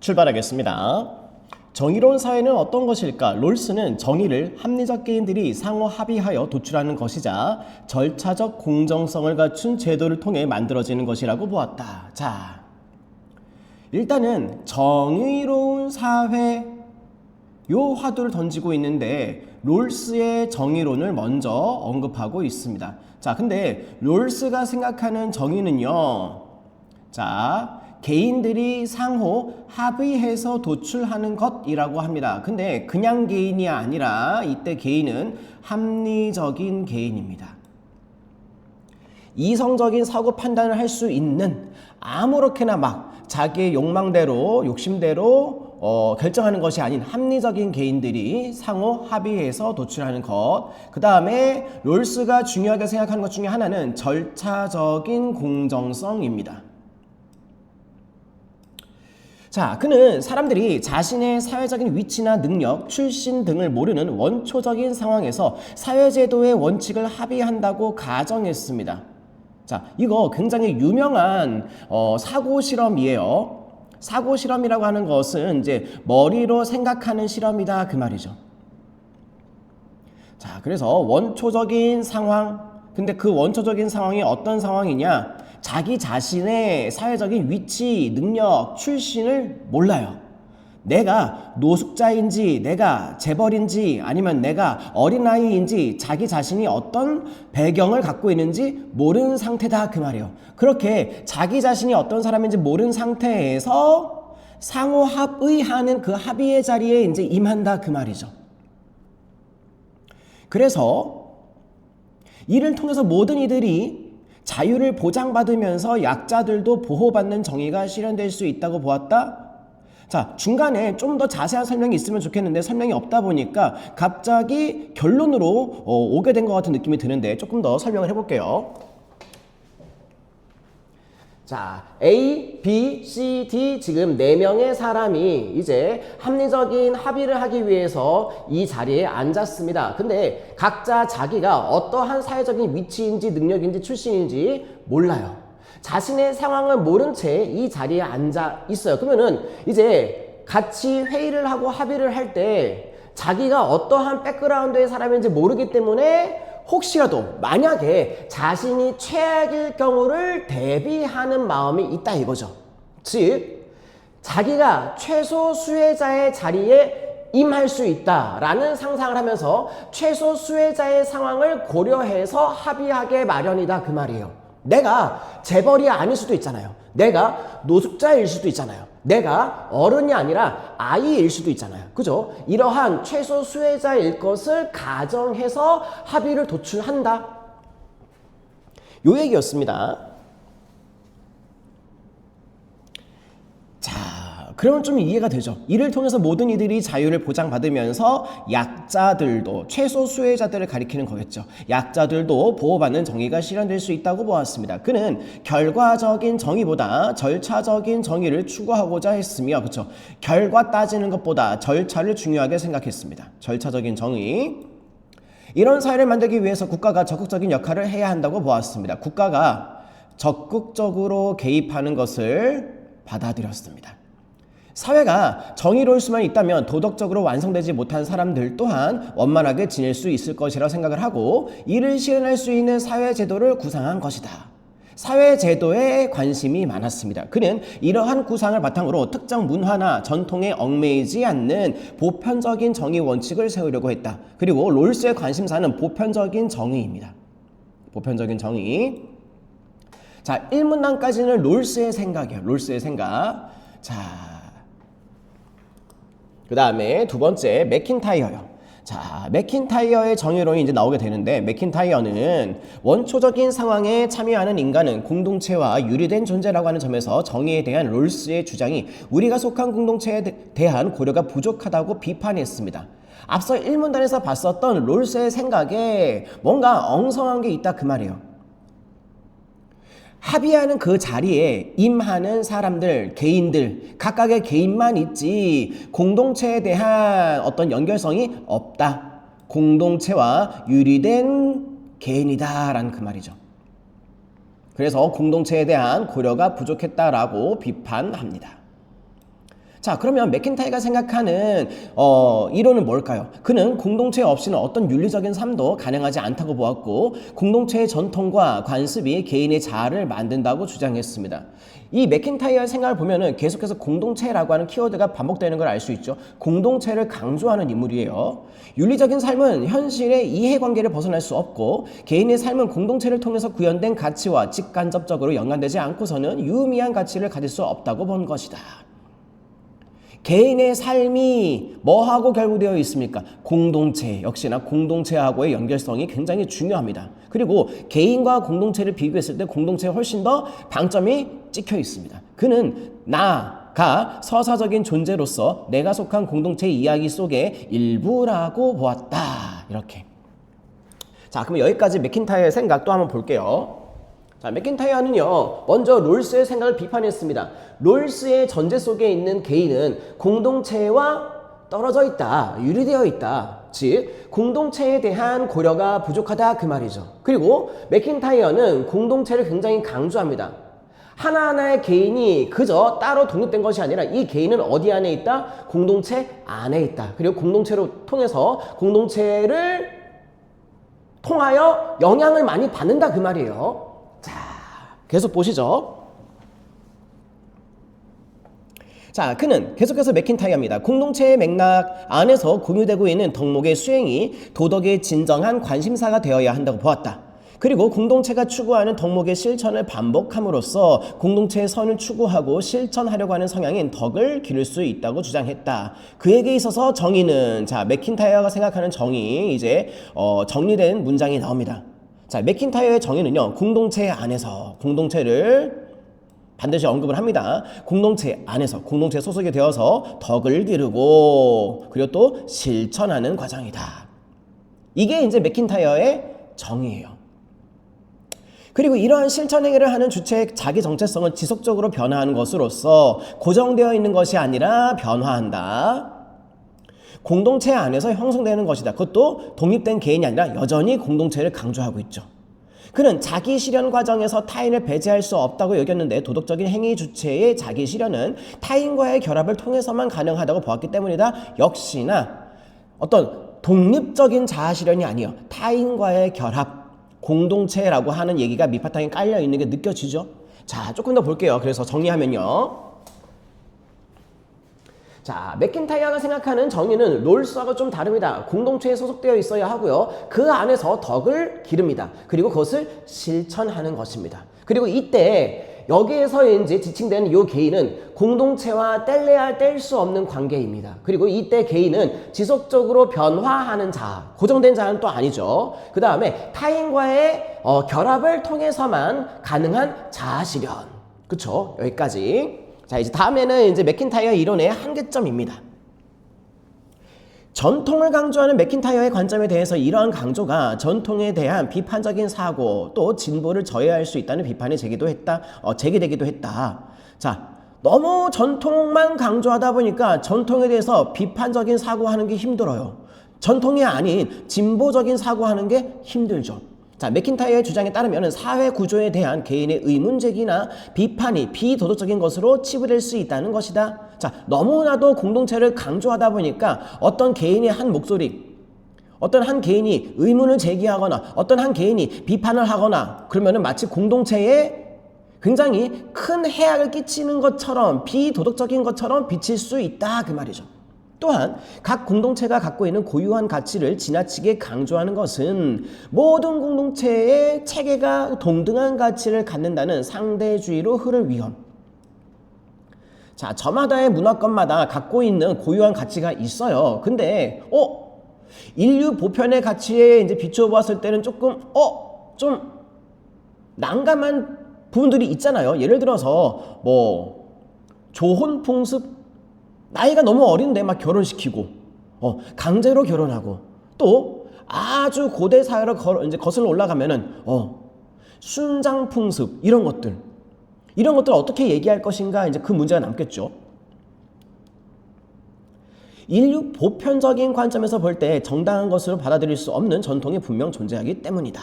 출발하겠습니다. 정의로운 사회는 어떤 것일까? 롤스는 정의를 합리적 개인들이 상호 합의하여 도출하는 것이자 절차적 공정성을 갖춘 제도를 통해 만들어지는 것이라고 보았다. 자, 일단은 정의로운 사회 요 화두를 던지고 있는데 롤스의 정의론을 먼저 언급하고 있습니다. 자, 근데 롤스가 생각하는 정의는요. 자, 개인들이 상호 합의해서 도출하는 것이라고 합니다. 근데 그냥 개인이 아니라 이때 개인은 합리적인 개인입니다. 이성적인 사고 판단을 할 수 있는 아무렇게나 막 자기의 욕망대로 욕심대로 결정하는 것이 아닌 합리적인 개인들이 상호 합의해서 도출하는 것. 그 다음에 롤스가 중요하게 생각하는 것 중에 하나는 절차적인 공정성입니다. 자, 그는 사람들이 자신의 사회적인 위치나 능력, 출신 등을 모르는 원초적인 상황에서 사회제도의 원칙을 합의한다고 가정했습니다. 자, 이거 굉장히 유명한 사고 실험이에요. 사고 실험이라고 하는 것은 이제 머리로 생각하는 실험이다 그 말이죠. 자, 그래서 원초적인 상황. 근데 그 원초적인 상황이 어떤 상황이냐? 자기 자신의 사회적인 위치, 능력, 출신을 몰라요. 내가 노숙자인지 내가 재벌인지 아니면 내가 어린아이인지 자기 자신이 어떤 배경을 갖고 있는지 모르는 상태다 그 말이에요. 그렇게 자기 자신이 어떤 사람인지 모르는 상태에서 상호 합의하는 그 합의의 자리에 이제 임한다 그 말이죠. 그래서 이를 통해서 모든 이들이 자유를 보장받으면서 약자들도 보호받는 정의가 실현될 수 있다고 보았다. 자, 중간에 좀 더 자세한 설명이 있으면 좋겠는데 설명이 없다 보니까 갑자기 결론으로 오게 된 것 같은 느낌이 드는데 조금 더 설명을 해볼게요. 자, A, B, C, D 지금 4명의 사람이 이제 합리적인 합의를 하기 위해서 이 자리에 앉았습니다. 근데 각자 자기가 어떠한 사회적인 위치인지 능력인지 출신인지 몰라요. 자신의 상황을 모른 채 이 자리에 앉아 있어요. 그러면은 이제 같이 회의를 하고 합의를 할 때 자기가 어떠한 백그라운드의 사람인지 모르기 때문에 혹시라도 만약에 자신이 최악일 경우를 대비하는 마음이 있다 이거죠. 즉 자기가 최소 수혜자의 자리에 임할 수 있다라는 상상을 하면서 최소 수혜자의 상황을 고려해서 합의하게 마련이다 그 말이에요. 내가 재벌이 아닐 수도 있잖아요. 내가 노숙자일 수도 있잖아요. 내가 어른이 아니라 아이일 수도 있잖아요. 그죠? 이러한 최소 수혜자일 것을 가정해서 합의를 도출한다. 요 얘기였습니다. 자, 그러면 좀 이해가 되죠. 이를 통해서 모든 이들이 자유를 보장받으면서 약자들도 최소 수혜자들을 가리키는 거겠죠. 약자들도 보호받는 정의가 실현될 수 있다고 보았습니다. 그는 결과적인 정의보다 절차적인 정의를 추구하고자 했으며 그렇죠. 결과 따지는 것보다 절차를 중요하게 생각했습니다. 절차적인 정의. 이런 사회를 만들기 위해서 국가가 적극적인 역할을 해야 한다고 보았습니다. 국가가 적극적으로 개입하는 것을 받아들였습니다. 사회가 정의로울 수만 있다면 도덕적으로 완성되지 못한 사람들 또한 원만하게 지낼 수 있을 것이라 생각을 하고 이를 실현할 수 있는 사회제도를 구상한 것이다. 사회제도에 관심이 많았습니다. 그는 이러한 구상을 바탕으로 특정 문화나 전통에 얽매이지 않는 보편적인 정의 원칙을 세우려고 했다. 그리고 롤스의 관심사는 보편적인 정의입니다. 보편적인 정의. 자, 1문단까지는 롤스의 생각이에요. 롤스의 생각. 자, 그 다음에 두 번째 맥킨타이어요. 자, 맥킨타이어의 정의론이 이제 나오게 되는데 맥킨타이어는 원초적인 상황에 참여하는 인간은 공동체와 유리된 존재라고 하는 점에서 정의에 대한 롤스의 주장이 우리가 속한 공동체에 대한 고려가 부족하다고 비판했습니다. 앞서 1문단에서 봤었던 롤스의 생각에 뭔가 엉성한 게 있다 그 말이에요. 합의하는 그 자리에 임하는 사람들, 개인들, 각각의 개인만 있지 공동체에 대한 어떤 연결성이 없다. 공동체와 유리된 개인이다라는 그 말이죠. 그래서 공동체에 대한 고려가 부족했다라고 비판합니다. 자, 그러면 맥킨타이어가 생각하는 이론은 뭘까요? 그는 공동체 없이는 어떤 윤리적인 삶도 가능하지 않다고 보았고 공동체의 전통과 관습이 개인의 자아를 만든다고 주장했습니다. 이 맥킨타이어의 생각을 보면은 계속해서 공동체라고 하는 키워드가 반복되는 걸 알 수 있죠. 공동체를 강조하는 인물이에요. 윤리적인 삶은 현실의 이해관계를 벗어날 수 없고 개인의 삶은 공동체를 통해서 구현된 가치와 직간접적으로 연관되지 않고서는 유의미한 가치를 가질 수 없다고 본 것이다. 개인의 삶이 뭐하고 결부되어 있습니까? 공동체, 역시나 공동체하고의 연결성이 굉장히 중요합니다. 그리고 개인과 공동체를 비교했을 때 공동체에 훨씬 더 방점이 찍혀 있습니다. 그는 나가 서사적인 존재로서 내가 속한 공동체 이야기 속의 일부라고 보았다. 이렇게. 자, 그럼 여기까지 맥킨타이어의 생각 또 한번 볼게요. 자, 맥킨타이어는요, 먼저 롤스의 생각을 비판했습니다. 롤스의 전제 속에 있는 개인은 공동체와 떨어져 있다, 유리되어 있다. 즉, 공동체에 대한 고려가 부족하다 그 말이죠. 그리고 맥킨타이어는 공동체를 굉장히 강조합니다. 하나하나의 개인이 그저 따로 독립된 것이 아니라 이 개인은 어디 안에 있다? 공동체 안에 있다. 그리고 공동체로 통해서 공동체를 통하여 영향을 많이 받는다 그 말이에요. 자, 계속 보시죠. 자, 그는 계속해서 맥킨타이어입니다. 공동체의 맥락 안에서 공유되고 있는 덕목의 수행이 도덕의 진정한 관심사가 되어야 한다고 보았다. 그리고 공동체가 추구하는 덕목의 실천을 반복함으로써 공동체의 선을 추구하고 실천하려고 하는 성향인 덕을 기를 수 있다고 주장했다. 그에게 있어서 정의는, 자, 맥킨타이어가 생각하는 정의, 이제 정리된 문장이 나옵니다. 자, 맥킨타이어의 정의는요, 공동체 안에서, 공동체를 반드시 언급을 합니다. 공동체 안에서, 공동체 소속이 되어서 덕을 기르고 그리고 또 실천하는 과정이다. 이게 이제 맥킨타이어의 정의예요. 그리고 이러한 실천 행위를 하는 주체의 자기 정체성은 지속적으로 변화하는 것으로서 고정되어 있는 것이 아니라 변화한다. 공동체 안에서 형성되는 것이다. 그것도 독립된 개인이 아니라 여전히 공동체를 강조하고 있죠. 그는 자기 실현 과정에서 타인을 배제할 수 없다고 여겼는데 도덕적인 행위 주체의 자기 실현은 타인과의 결합을 통해서만 가능하다고 보았기 때문이다. 역시나 어떤 독립적인 자아 실현이 아니에요. 타인과의 결합, 공동체라고 하는 얘기가 밑바탕에 깔려 있는 게 느껴지죠? 자, 조금 더 볼게요. 그래서 정리하면요. 자, 맥킨타이어가 생각하는 정의는 롤스하고 좀 다릅니다. 공동체에 소속되어 있어야 하고요. 그 안에서 덕을 기릅니다. 그리고 그것을 실천하는 것입니다. 그리고 이때 여기에서 이제 지칭되는 이 개인은 공동체와 뗄래야 뗄 수 없는 관계입니다. 그리고 이때 개인은 지속적으로 변화하는 자, 고정된 자는 또 아니죠. 그 다음에 타인과의 결합을 통해서만 가능한 자아 실현. 그쵸? 여기까지. 자, 이제 다음에는 이제 맥킨타이어 이론의 한계점입니다. 전통을 강조하는 맥킨타이어의 관점에 대해서 이러한 강조가 전통에 대한 비판적인 사고 또 진보를 저해할 수 있다는 비판이 제기되기도 했다. 자, 너무 전통만 강조하다 보니까 전통에 대해서 비판적인 사고하는 게 힘들어요. 전통이 아닌 진보적인 사고하는 게 힘들죠. 자, 맥킨타이어의 주장에 따르면 사회 구조에 대한 개인의 의문 제기나 비판이 비도덕적인 것으로 치부될 수 있다는 것이다. 자, 너무나도 공동체를 강조하다 보니까 어떤 개인의 한 목소리, 어떤 한 개인이 의문을 제기하거나 어떤 한 개인이 비판을 하거나 그러면은 마치 공동체에 굉장히 큰 해악을 끼치는 것처럼 비도덕적인 것처럼 비칠 수 있다 그 말이죠. 또한 각 공동체가 갖고 있는 고유한 가치를 지나치게 강조하는 것은 모든 공동체의 체계가 동등한 가치를 갖는다는 상대주의로 흐를 위험. 자, 저마다의 문화권마다 갖고 있는 고유한 가치가 있어요. 근데 인류 보편의 가치에 이제 비추어 보았을 때는 조금 좀 난감한 부분들이 있잖아요. 예를 들어서 조혼 풍습, 나이가 너무 어린데 막 결혼시키고 강제로 결혼하고 또 아주 고대 사회로 이제 거슬러 올라가면은 순장 풍습 이런 것들 어떻게 얘기할 것인가 이제 그 문제가 남겠죠. 인류 보편적인 관점에서 볼 때 정당한 것으로 받아들일 수 없는 전통이 분명 존재하기 때문이다.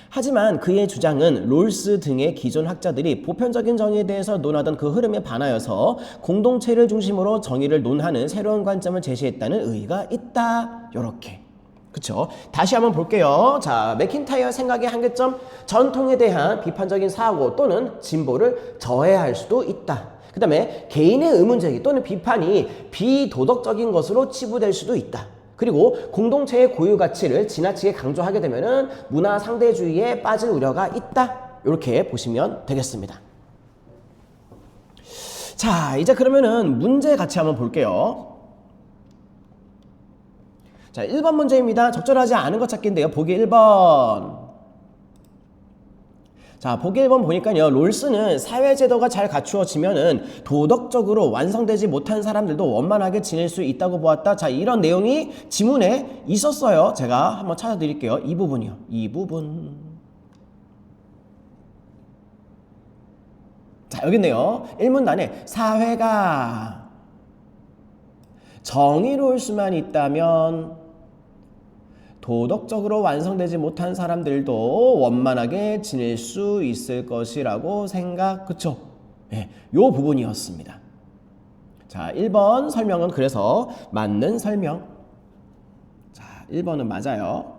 하지만 그의 주장은 롤스 등의 기존 학자들이 보편적인 정의에 대해서 논하던 그 흐름에 반하여서 공동체를 중심으로 정의를 논하는 새로운 관점을 제시했다는 의의가 있다. 요렇게. 그쵸? 다시 한번 볼게요. 자, 맥킨타이어 생각의 한계점, 전통에 대한 비판적인 사고 또는 진보를 저해할 수도 있다. 그 다음에 개인의 의문제기 또는 비판이 비도덕적인 것으로 치부될 수도 있다. 그리고 공동체의 고유 가치를 지나치게 강조하게 되면은 문화 상대주의에 빠질 우려가 있다. 이렇게 보시면 되겠습니다. 자, 이제 그러면은 문제 같이 한번 볼게요. 자, 1번 문제입니다. 적절하지 않은 것 찾기인데요. 보기 1번. 자, 보기 1번 보니까요. 롤스는 사회제도가 잘 갖추어지면은 도덕적으로 완성되지 못한 사람들도 원만하게 지낼 수 있다고 보았다. 자, 이런 내용이 지문에 있었어요. 제가 한번 찾아드릴게요. 이 부분이요. 이 부분. 자, 여기 있네요. 1문단에 사회가 정의로울 수만 있다면 도덕적으로 완성되지 못한 사람들도 원만하게 지낼 수 있을 것이라고 생각, 그쵸? 네, 요 부분이었습니다. 자, 1번 설명은 그래서 맞는 설명. 자, 1번은 맞아요.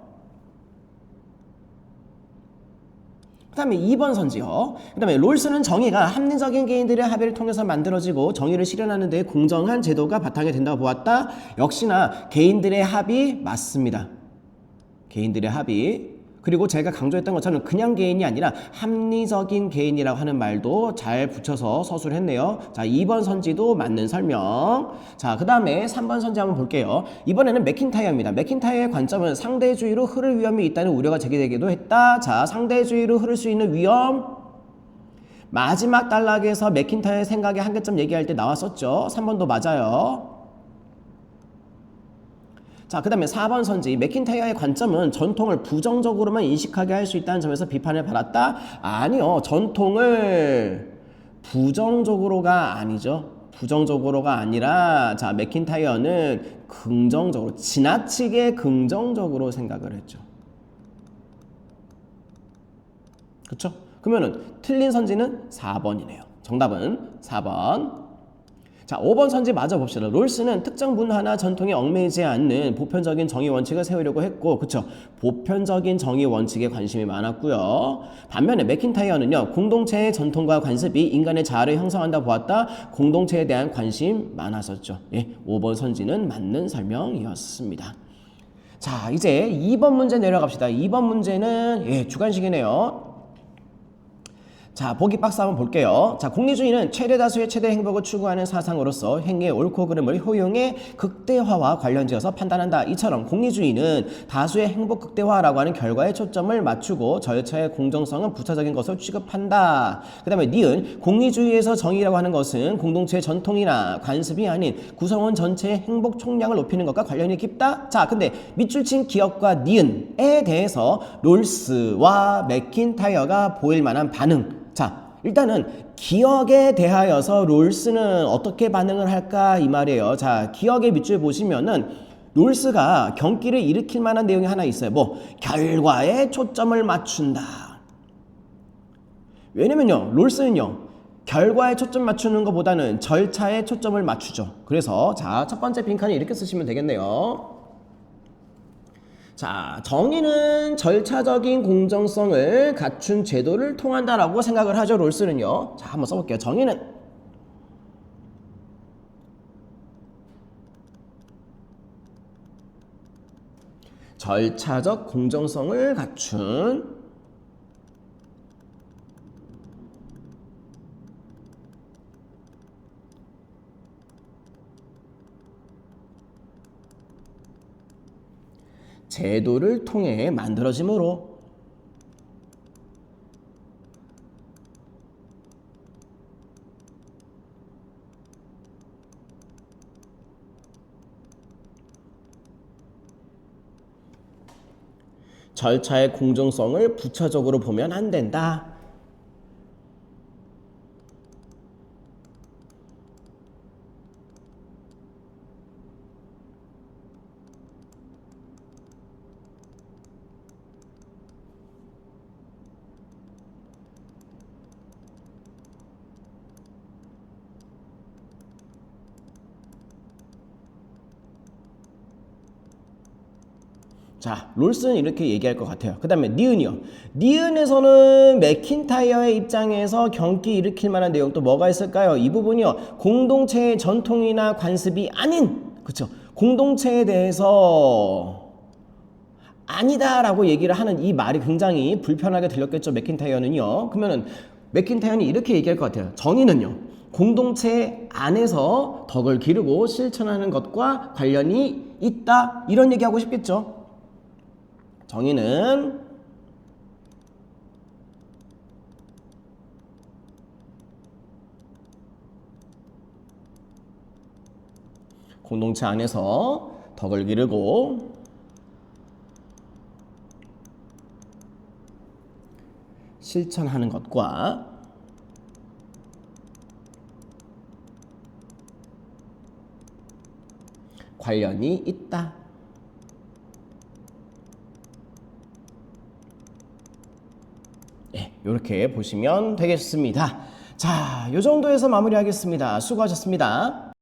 그 다음에 2번 선지요. 그 다음에 롤스는 정의가 합리적인 개인들의 합의를 통해서 만들어지고 정의를 실현하는 데 공정한 제도가 바탕이 된다고 보았다. 역시나 개인들의 합의 맞습니다. 개인들의 합의. 그리고 제가 강조했던 것처럼 그냥 개인이 아니라 합리적인 개인이라고 하는 말도 잘 붙여서 서술을 했네요. 자, 2번 선지도 맞는 설명. 자, 그 다음에 3번 선지 한번 볼게요. 이번에는 맥킨타이어입니다. 맥킨타이어의 관점은 상대주의로 흐를 위험이 있다는 우려가 제기되기도 했다. 자, 상대주의로 흐를 수 있는 위험. 마지막 단락에서 맥킨타이어의 생각의 한계점 얘기할 때 나왔었죠. 3번도 맞아요. 자, 그 다음에 4번 선지. 맥킨타이어의 관점은 전통을 부정적으로만 인식하게 할 수 있다는 점에서 비판을 받았다? 아니요. 전통을 부정적으로가 아니죠. 부정적으로가 아니라 자, 맥킨타이어는 긍정적으로, 지나치게 긍정적으로 생각을 했죠. 그렇죠? 그러면은 틀린 선지는 4번이네요. 정답은 4번. 자, 5번 선지 맞아 봅시다. 롤스는 특정 문화나 전통에 얽매이지 않는 보편적인 정의 원칙을 세우려고 했고, 그쵸? 보편적인 정의 원칙에 관심이 많았고요. 반면에 맥킨타이어는요, 공동체의 전통과 관습이 인간의 자아를 형성한다 보았다. 공동체에 대한 관심 많았었죠. 예, 5번 선지는 맞는 설명이었습니다. 자, 이제 2번 문제 내려갑시다. 2번 문제는 예, 주관식이네요. 자, 보기 박스 한번 볼게요. 자, 공리주의는 최대 다수의 최대 행복을 추구하는 사상으로서 행위의 옳고 그름을 효용의 극대화와 관련지어서 판단한다. 이처럼 공리주의는 다수의 행복 극대화라고 하는 결과에 초점을 맞추고 절차의 공정성은 부차적인 것으로 취급한다. 그 다음에 니은 공리주의에서 정의라고 하는 것은 공동체의 전통이나 관습이 아닌 구성원 전체의 행복 총량을 높이는 것과 관련이 깊다. 자, 근데 밑줄 친 기억과 니은에 대해서 롤스와 맥킨타이어가 보일 만한 반응. 자, 일단은 기억에 대하여서 롤스는 어떻게 반응을 할까 이 말이에요. 자, 기억의 밑줄 보시면은 롤스가 경기를 일으킬 만한 내용이 하나 있어요. 뭐 결과에 초점을 맞춘다. 왜냐면요, 롤스는요, 결과에 초점 맞추는 것보다는 절차에 초점을 맞추죠. 그래서 자, 첫 번째 빈칸을 이렇게 쓰시면 되겠네요. 자, 정의는 절차적인 공정성을 갖춘 제도를 통한다라고 생각을 하죠. 롤스는요. 자, 한번 써볼게요. 정의는 절차적 공정성을 갖춘 제도를 통해 만들어지므로 절차의 공정성을 부차적으로 보면 안 된다. 자, 롤스는 이렇게 얘기할 것 같아요. 그 다음에 니은이요. 니은에서는 맥킨타이어의 입장에서 경기 일으킬 만한 내용 또 뭐가 있을까요? 이 부분이요. 공동체의 전통이나 관습이 아닌, 그쵸? 공동체에 대해서 아니다라고 얘기를 하는 이 말이 굉장히 불편하게 들렸겠죠. 맥킨타이어는요. 그러면은 맥킨타이어는 이렇게 얘기할 것 같아요. 정의는요. 공동체 안에서 덕을 기르고 실천하는 것과 관련이 있다. 이런 얘기하고 싶겠죠. 정의는 공동체 안에서 덕을 기르고 실천하는 것과 관련이 있다. 네, 이렇게 보시면 되겠습니다. 자, 이 정도에서 마무리하겠습니다. 수고하셨습니다.